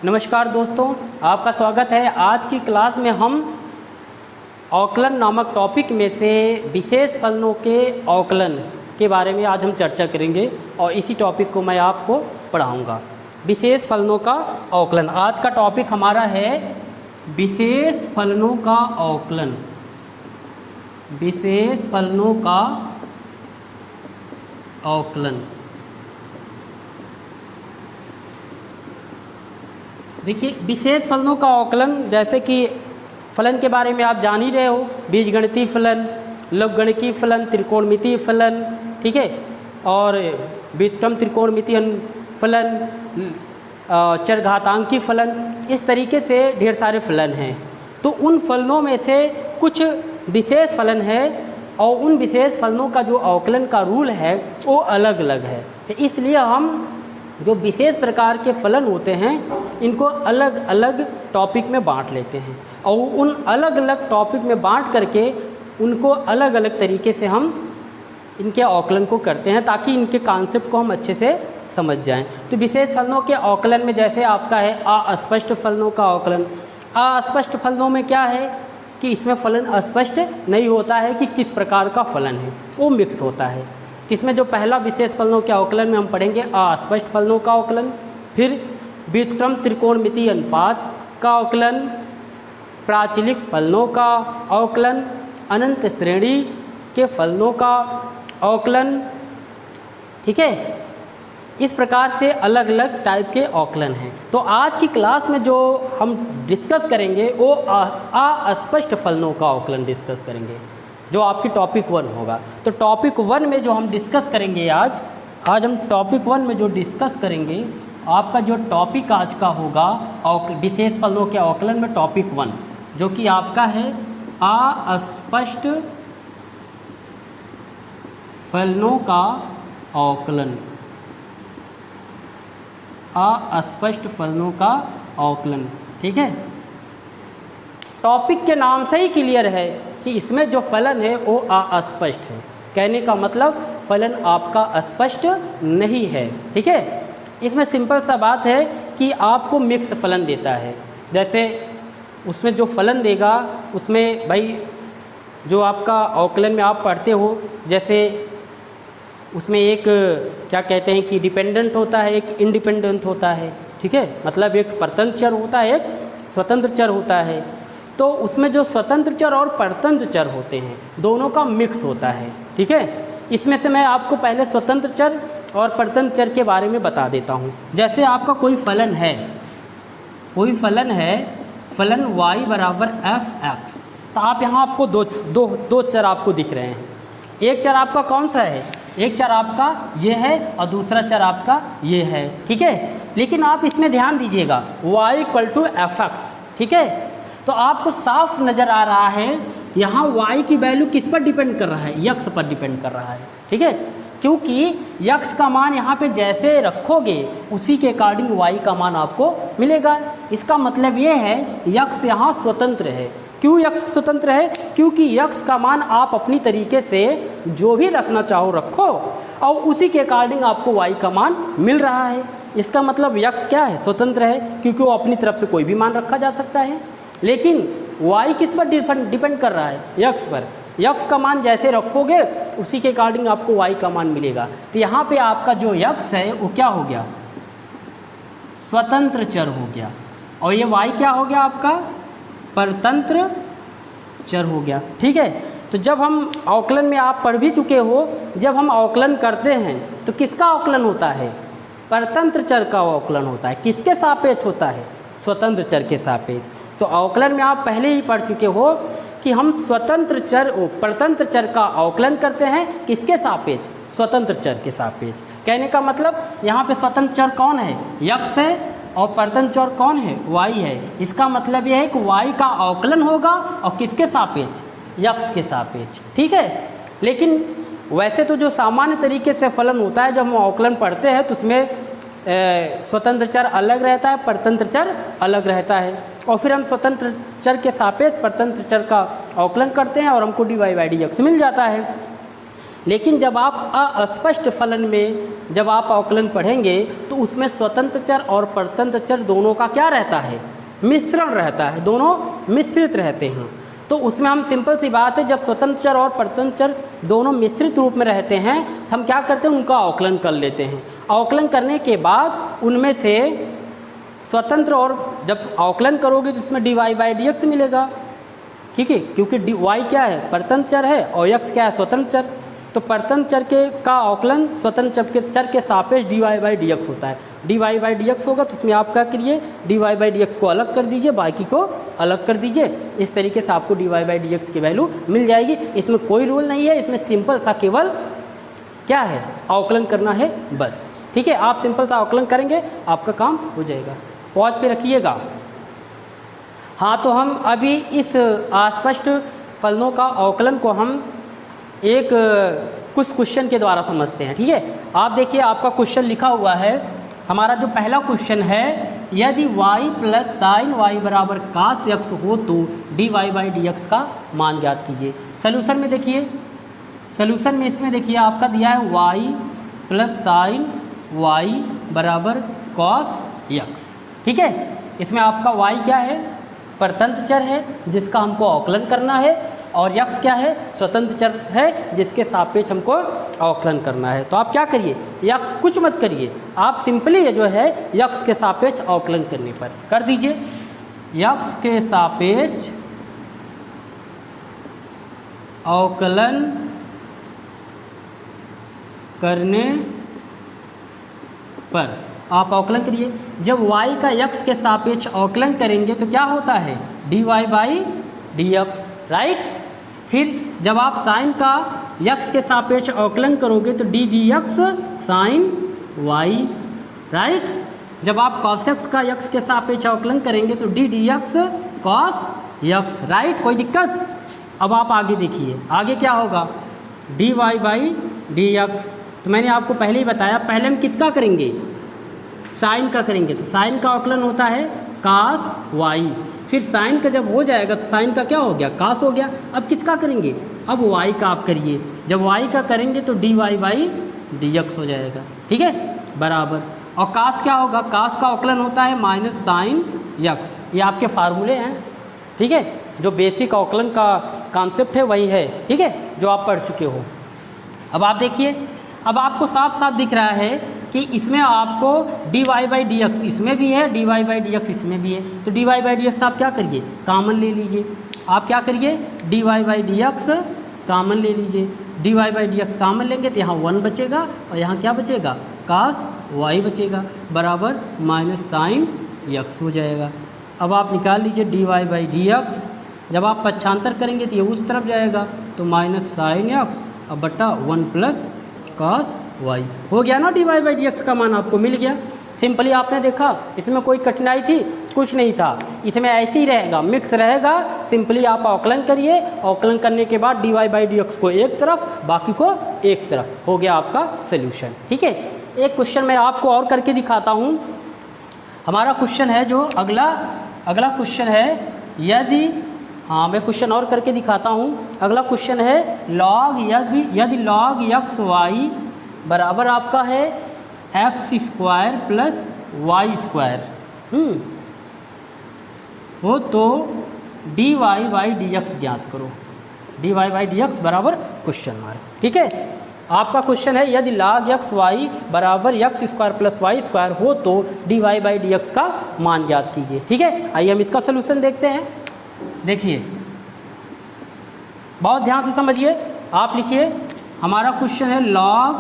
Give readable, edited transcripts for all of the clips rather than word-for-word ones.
नमस्कार दोस्तों, आपका स्वागत है। आज की क्लास में हम अवकलन नामक टॉपिक में से विशेष फलनों के अवकलन के बारे में आज हम चर्चा करेंगे और इसी टॉपिक को मैं आपको पढ़ाऊंगा। विशेष फलनों का अवकलन आज का टॉपिक हमारा है। विशेष फलनों का अवकलन, विशेष फलनों का अवकलन। देखिए, विशेष फलनों का अवकलन जैसे कि फलन के बारे में आप जान ही रहे हो, बीजगणितीय फलन, लघुगणकीय फलन, त्रिकोणमितीय फलन, ठीक है, और व्युत्क्रम त्रिकोणमितीय फलन, चरघातांकी फलन, इस तरीके से ढेर सारे फलन हैं। तो उन फलनों में से कुछ विशेष फलन है और उन विशेष फलनों का जो अवकलन का रूल है वो अलग अलग है। तो इसलिए हम जो विशेष प्रकार के फलन होते हैं इनको अलग अलग टॉपिक में बांट लेते हैं और उन अलग अलग टॉपिक में बांट करके उनको अलग अलग तरीके से हम इनके अवकलन को करते हैं ताकि इनके कॉन्सेप्ट को हम अच्छे से समझ जाएं। तो विशेष फलनों के अवकलन में जैसे आपका है अस्पष्ट फलनों का अवकलन। अस्पष्ट फलनों में क्या है कि इसमें फलन अस्पष्ट नहीं होता है कि किस प्रकार का फलन है, वो मिक्स होता है। इसमें जो पहला विशेष फलनों के अवकलन में हम पढ़ेंगे अस्पष्ट फलनों का अवकलन, फिर व्युत्क्रम त्रिकोणमितीय अनुपात का अवकलन, प्राचलिक फलनों का अवकलन, अनंत श्रेणी के फलनों का अवकलन, ठीक है। इस प्रकार से अलग अलग टाइप के अवकलन हैं। तो आज की क्लास में जो हम डिस्कस करेंगे वो अस्पष्ट फलनों का अवकलन डिस्कस करेंगे, जो आपकी टॉपिक 1 होगा। तो टॉपिक 1 में जो हम डिस्कस करेंगे आज हम टॉपिक 1 में जो डिस्कस करेंगे, आपका जो टॉपिक आज का होगा विशेष फलनों के अवकलन में टॉपिक 1, जो कि आपका है अस्पष्ट फलनों का अवकलन। अस्पष्ट फलनों का अवकलन, ठीक है। टॉपिक के नाम से ही क्लियर है कि इसमें जो फलन है वो अस्पष्ट है। कहने का मतलब फलन आपका स्पष्ट नहीं है, ठीक है। इसमें सिंपल सा बात है कि आपको मिक्स फलन देता है। जैसे उसमें जो फलन देगा उसमें भाई जो आपका अवकलन में आप पढ़ते हो, जैसे उसमें एक क्या कहते हैं कि डिपेंडेंट होता है, एक इंडिपेंडेंट होता है, ठीक है। मतलब एक परतंत्र चर होता है, एक स्वतंत्र चर होता है। तो उसमें जो स्वतंत्र चर और परतंत्र चर होते हैं दोनों का मिक्स होता है, ठीक है। इसमें से मैं आपको पहले स्वतंत्र चर और परतंत्र चर के बारे में बता देता हूँ। जैसे आपका कोई फलन है, फलन y बराबर f(x), तो आप यहाँ आपको दो चर आपको दिख रहे हैं। एक चर आपका कौन सा है? एक चर आपका ये है और दूसरा चर आपका ये है, ठीक है। लेकिन आप इसमें ध्यान दीजिएगा y = f(x), ठीक है। तो आपको साफ नज़र आ रहा है यहाँ y की वैल्यू किस पर डिपेंड कर रहा है? यक्स पर डिपेंड कर रहा है, ठीक है। क्योंकि यक्स का मान यहाँ पे जैसे रखोगे उसी के अकॉर्डिंग y का मान आपको मिलेगा। इसका मतलब ये है यक्स यहाँ स्वतंत्र है। क्यों यक्स स्वतंत्र है? क्योंकि यक्स का मान आप अपनी तरीके से जो भी रखना चाहो रखो और उसी के अकॉर्डिंग आपको y का मान मिल रहा है। इसका मतलब यक्स क्या है? स्वतंत्र है, क्योंकि वो अपनी तरफ से कोई भी मान रखा जा सकता है। लेकिन y किस पर डिपेंड कर रहा है? यक्स पर। यक्स का मान जैसे रखोगे उसी के अकॉर्डिंग आपको y का मान मिलेगा। तो यहाँ पे आपका जो यक्स है वो क्या हो गया? स्वतंत्र चर हो गया। और ये y क्या हो गया? आपका परतंत्र चर हो गया, ठीक है। तो जब हम अवकलन में आप पढ़ भी चुके हो, जब हम अवकलन करते हैं तो किसका अवकलन होता है? परतंत्र चर का अवकलन होता है। किसके सापेक्ष होता है? स्वतंत्र चर के सापेक्ष। तो अवकलन में आप पहले ही पढ़ चुके हो कि हम परतंत्र चर का अवकलन करते हैं किसके सापेक्ष? स्वतंत्र चर के सापेक्ष। कहने का मतलब यहाँ पे स्वतंत्र चर कौन है? यक्स है और परतंत्र चर कौन है? y है। इसका मतलब यह है कि y का अवकलन होगा और किसके सापेक्ष? यक्स के सापेक्ष, ठीक है। लेकिन वैसे तो जो सामान्य तरीके से फलन होता है जब हम अवकलन पढ़ते हैं तो उसमें स्वतंत्र चर अलग रहता है, परतंत्र चर अलग रहता है और फिर हम स्वतंत्र चर के सापेक्ष परतंत्र चर का अवकलन करते हैं और हमको dy/dx मिल जाता है। लेकिन जब आप अस्पष्ट फलन में जब आप अवकलन पढ़ेंगे तो उसमें स्वतंत्र चर और परतंत्र चर दोनों का क्या रहता है, मिश्रण रहता है, दोनों मिश्रित रहते हैं। तो उसमें हम सिंपल सी बात है, जब स्वतंत्र चर और परतंत्र चर दोनों मिश्रित रूप में रहते हैं तो हम क्या करते हैं, उनका अवकलन कर लेते हैं। अवकलन करने के बाद उनमें से स्वतंत्र, और जब अवकलन करोगे तो उसमें dy/dx मिलेगा, ठीक है, क्योंकि y क्या है, परतंत्र चर है और x क्या है, स्वतंत्र चर। तो परतंत्र चर का अवकलन स्वतंत्र चर के सापेक्ष dy/dx होता है। dy/dx होगा तो उसमें आप क्या करिए, dy/dx को अलग कर दीजिए, बाकी को अलग कर दीजिए। इस तरीके से आपको dy/dx की वैल्यू मिल जाएगी। इसमें कोई रूल नहीं है, इसमें सिंपल सा केवल क्या है, अवकलन करना है बस, ठीक है। आप सिंपल सा अवकलन करेंगे, आपका काम हो जाएगा। पॉज पे रखिएगा। हाँ, तो हम अभी इस अस्पष्ट फलनों का अवकलन को हम एक कुछ क्वेश्चन के द्वारा समझते हैं, ठीक है। आप देखिए, आपका क्वेश्चन लिखा हुआ है, हमारा जो पहला क्वेश्चन है, यदि y प्लस साइन वाई बराबर कास x हो तो dy/dx का मान ज्ञात कीजिए। सॉल्यूशन में देखिए, सॉल्यूशन में इसमें देखिए आपका दिया है y प्लस साइन वाई बराबर कॉस x, ठीक है। इसमें आपका y क्या है, परतंत्र चर है जिसका हमको अवकलन करना है, और x क्या है, स्वतंत्र चर है जिसके सापेक्ष हमको अवकलन करना है। तो आप क्या करिए, या कुछ मत करिए, आप सिंपली ये जो है x के सापेक्ष अवकलन करने पर कर दीजिए। x के सापेक्ष अवकलन करने पर आप अवकलन करिए। जब y का x के सापेक्ष अवकलन करेंगे तो क्या होता है, dy/dx, राइट। फिर जब आप साइन का x के सापेक्ष अवकलन करोगे तो ddx साइन y, राइट। जब आप cos x का x के सापेक्ष अवकलन करेंगे तो ddx cos x, राइट। कोई दिक्कत? अब आप आगे देखिए, आगे क्या होगा, dy/dx। तो मैंने आपको पहले ही बताया, पहले हम किसका करेंगे, साइन का करेंगे। तो साइन का अवकलन होता है cos y, फिर साइन का जब हो जाएगा तो साइन का क्या हो गया, cos हो गया। अब किसका करेंगे, अब y का आप करिए। जब y का करेंगे तो dy/dx हो जाएगा, ठीक है, बराबर। और cos क्या होगा, cos का अवकलन होता है माइनस साइन x। ये आपके फार्मूले हैं, ठीक है, जो बेसिक अवकलन का कॉन्सेप्ट है वही है, ठीक है, जो आप पढ़ चुके हो। अब आप देखिए, अब आपको साफ साफ दिख रहा है कि इसमें आपको dy/dx इसमें भी है, dy/dx इसमें भी है। तो dy/dx आप क्या करिए, कॉमन ले लीजिए। आप क्या करिए, dy/dx कॉमन ले लीजिए। dy/dx कॉमन लेंगे तो यहाँ 1 बचेगा और यहाँ क्या बचेगा, cos y बचेगा, बराबर माइनस साइन x हो जाएगा। अब आप निकाल लीजिए dy/dx, जब आप पक्षांतर करेंगे तो ये उस तरफ जाएगा, तो माइनस साइन x अब बटा 1 प्लस cos y हो गया ना। dy/dx का मान आपको मिल गया। सिंपली आपने देखा, इसमें कोई कठिनाई थी, कुछ नहीं था। इसमें ऐसे ही रहेगा, मिक्स रहेगा। सिंपली आप अवकलन करिए, अवकलन करने के बाद dy/dx को एक तरफ, बाकी को एक तरफ, हो गया आपका सोल्यूशन, ठीक है। एक क्वेश्चन मैं आपको और करके दिखाता हूँ। हमारा क्वेश्चन है जो अगला क्वेश्चन है, यदि, हाँ मैं क्वेश्चन और करके दिखाता हूँ। अगला क्वेश्चन है लॉग, यदि लॉग x y बराबर आपका है x² प्लस y² हो तो dy/dx ज्ञात करो। dy/dx बराबर क्वेश्चन मार्क, ठीक है। आपका क्वेश्चन है, यदि log x y बराबर x² प्लस y² हो तो dy/dx का मान ज्ञात कीजिए, ठीक है। आइए हम इसका सोल्यूशन देखते हैं। देखिए, बहुत ध्यान से समझिए। आप लिखिए, हमारा क्वेश्चन है log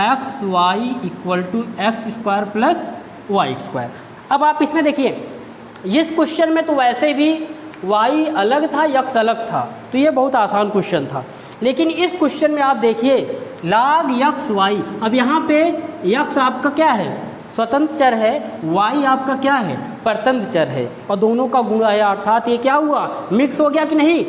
x y equal to x² plus y²। अब आप इसमें देखिए, इस क्वेश्चन में तो वैसे भी y अलग था, x अलग था, तो ये बहुत आसान क्वेश्चन था। लेकिन इस क्वेश्चन में आप देखिए log x y, अब यहाँ पे x आपका क्या है, स्वतंत्र चर है, y आपका क्या है, परतंत्र चर है, और दोनों का गुणा है, अर्थात ये क्या हुआ, मिक्स हो गया कि नहीं।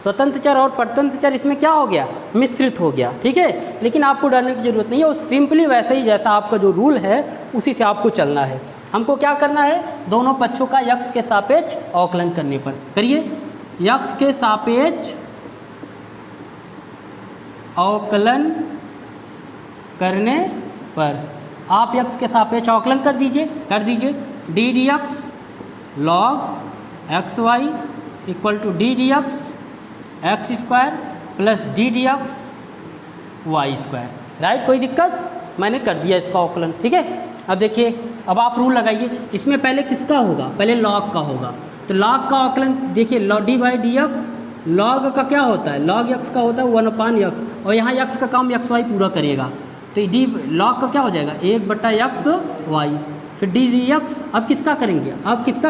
स्वतंत्र चर और परतंत्र चर इसमें क्या हो गया, मिश्रित हो गया, ठीक है। लेकिन आपको डरने की ज़रूरत नहीं है, वो सिंपली वैसे ही जैसा आपका जो रूल है उसी से आपको चलना है। हमको क्या करना है, दोनों पक्षों का x के सापेक्ष अवकलन करने पर करिए। x के सापेक्ष अवकलन करने पर आप x के सापेक्ष अवकलन कर दीजिए d d x log x y equal to d d x square plus d d x y square, right. कोई दिक्कत? मैंने कर दिया इसका अवकलन, ठीक है। अब देखिए, अब आप रूल लगाइए, इसमें पहले किसका होगा? पहले लॉग का होगा। तो लॉग का अवकलन देखिए, D by D x log का क्या होता है? लॉग एक्स का होता है 1/x, और यहाँ x का काम एक्स वाई पूरा करेगा, तो डी लॉग का क्या हो जाएगा? 1/x वाई, फिर डी डी एक्स। अब किसका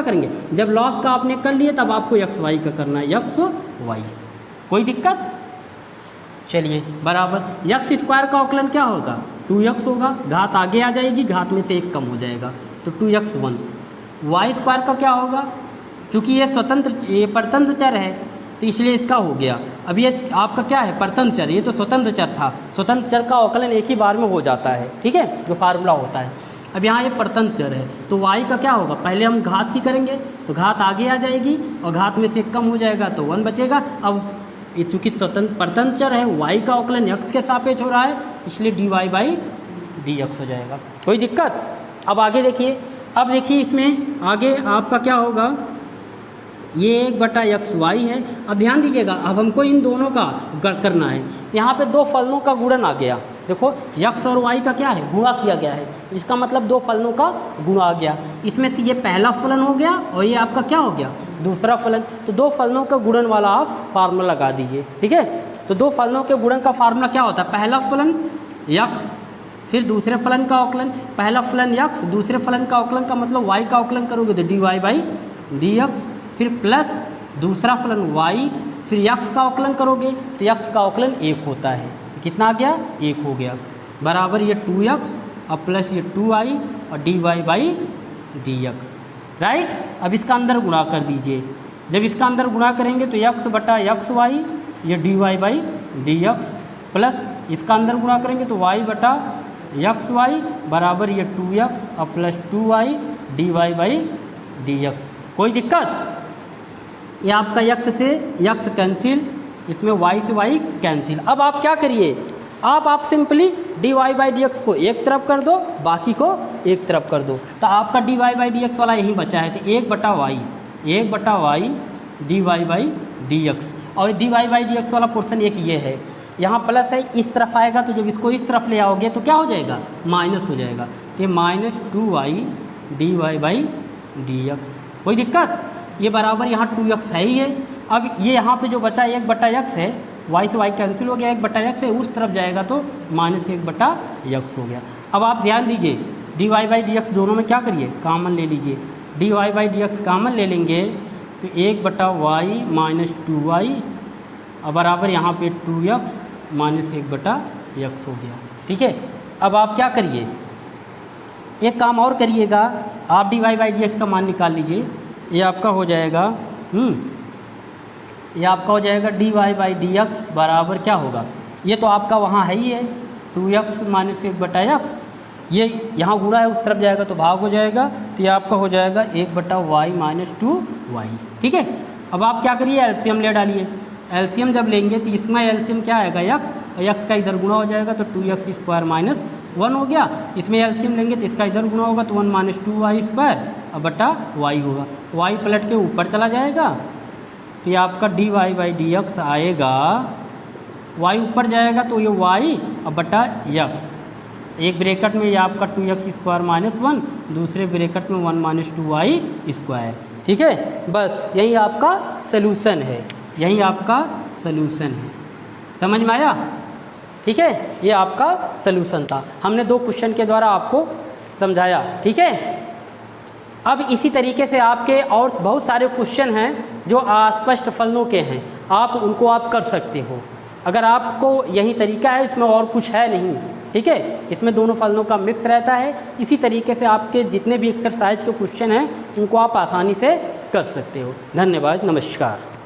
करेंगे? जब लॉग का आपने कर लिया तब आपको एक्स वाई का करना है, एक्स वाई। कोई दिक्कत? चलिए, बराबर एक्स स्क्वायर का अवकलन क्या होगा? 2x होगा, घात आगे आ जाएगी, घात में से 1 कम हो जाएगा, तो 2x 1। वाई स्क्वायर का क्या होगा? चूँकि ये परतंत्र चर है तो इसलिए इसका हो गया। अब ये आपका क्या है? परतंत्र चर, ये तो स्वतंत्र चर था। स्वतंत्र चर का अवकलन एक ही बार में हो जाता है, ठीक है, जो फार्मूला होता है। अब यहाँ ये परतंत्र चर है, तो y का क्या होगा? पहले हम घात की करेंगे तो घात आगे आ जाएगी और घात में से 1 कम हो जाएगा तो 1 बचेगा। अब ये चूँकि स्वतंत्र परतंत्र चर है, y का अवकलन x के सापेक्ष हो रहा है, इसलिए dy बाई dx हो जाएगा। कोई दिक्कत? अब आगे देखिए, अब देखिए इसमें आगे आपका क्या होगा? ये 1/x y है। अब ध्यान दीजिएगा, अब हमको इन दोनों का करना है। यहाँ पे दो फलनों का गुणन आ गया, देखो x और y का क्या है? गुणा किया गया है, इसका मतलब दो फलनों का गुणा आ गया। इसमें से ये पहला फलन हो गया और ये आपका क्या हो गया? दूसरा फलन। तो दो फलनों का गुणन वाला आप फार्मूला लगा दीजिए, ठीक है। तो दो फलनों के गुणन का फार्मूला क्या होता है? पहला फलन x, फिर दूसरे फलन का अवकलन। पहला फलन x, दूसरे फलन का अवकलन का मतलब y का अवकलन करोगे तो dy बाई dx, फिर प्लस दूसरा फलन y, फिर x का अवकलन करोगे तो x का अवकलन 1 होता है। कितना आ गया? 1 हो गया, बराबर ये 2x और प्लस ये 2y और dy बाई dx, राइट। अब इसका अंदर गुणा कर दीजिए, जब इसका अंदर गुणा करेंगे तो x/xy ये dy बाई dx, प्लस इसका अंदर गुणा करेंगे तो y/xy बराबर ये 2x और plus 2y dy by dx। कोई दिक्कत? ये आपका x से x कैंसिल, इसमें y से y कैंसिल। अब आप क्या करिए? आप सिंपली dy बाई dx को एक तरफ कर दो, बाकी को एक तरफ कर दो, तो आपका dy बाई dx वाला यही बचा है, तो 1/y dy बाई dx, और dy बाई dx वाला पोर्शन एक ये है, यहाँ प्लस है, इस तरफ आएगा तो जब इसको इस तरफ ले आओगे तो क्या हो जाएगा? माइनस हो जाएगा, तो -2y dy बाई dx। कोई दिक्कत? ये बराबर यहाँ 2x है ही है। अब ये यहाँ पे जो बचा 1/x है, y से y कैंसिल हो गया, 1/x है, उस तरफ जाएगा तो -1/x हो गया। अब आप ध्यान दीजिए, dy बाई dx दोनों में क्या करिए? कॉमन ले लीजिए, dy बाई dx कॉमन ले लेंगे तो 1/y - 2y और बराबर यहाँ पे 2x -1/x हो गया, ठीक है। अब आप क्या करिए? एक काम और करिएगा, आप dy बाई dx का मान निकाल लीजिए। ये आपका हो जाएगा ये आपका हो जाएगा dy बाई dx बराबर क्या होगा? ये तो आपका वहाँ है ही है 2x - 1/x, ये यहाँ गुणा है, उस तरफ जाएगा तो भाग हो जाएगा, तो ये आपका हो जाएगा 1/y - 2y, ठीक है। अब आप क्या करिए? एलसीएम ले डालिए। एलसीएम जब लेंगे तो इसमें एलसीएम क्या आएगा? x, और x का इधर गुणा हो जाएगा तो 2x² - 1 हो गया। इसमें एलसीएम लेंगे तो इसका इधर गुणा होगा तो 1 - 2y² और बटा y होगा, y पलट के ऊपर चला जाएगा, तो ये आपका dy बाई dx आएगा, y ऊपर जाएगा तो ये y और बटा x, एक ब्रैकेट में ये आपका 2x² - 1, दूसरे ब्रैकेट में 1 - 2y², ठीक है। बस यही आपका सलूशन है, यही आपका सलूशन है, समझ में आया? ठीक है, ये आपका सलूशन था, हमने 2 क्वेश्चन के द्वारा आपको समझाया, ठीक है। अब इसी तरीके से आपके और बहुत सारे क्वेश्चन हैं जो अस्पष्ट फलनों के हैं, आप उनको आप कर सकते हो। अगर आपको यही तरीका है, इसमें और कुछ है नहीं, ठीक है, इसमें दोनों फलनों का मिक्स रहता है। इसी तरीके से आपके जितने भी एक्सरसाइज के क्वेश्चन हैं उनको आप आसानी से कर सकते हो। धन्यवाद, नमस्कार।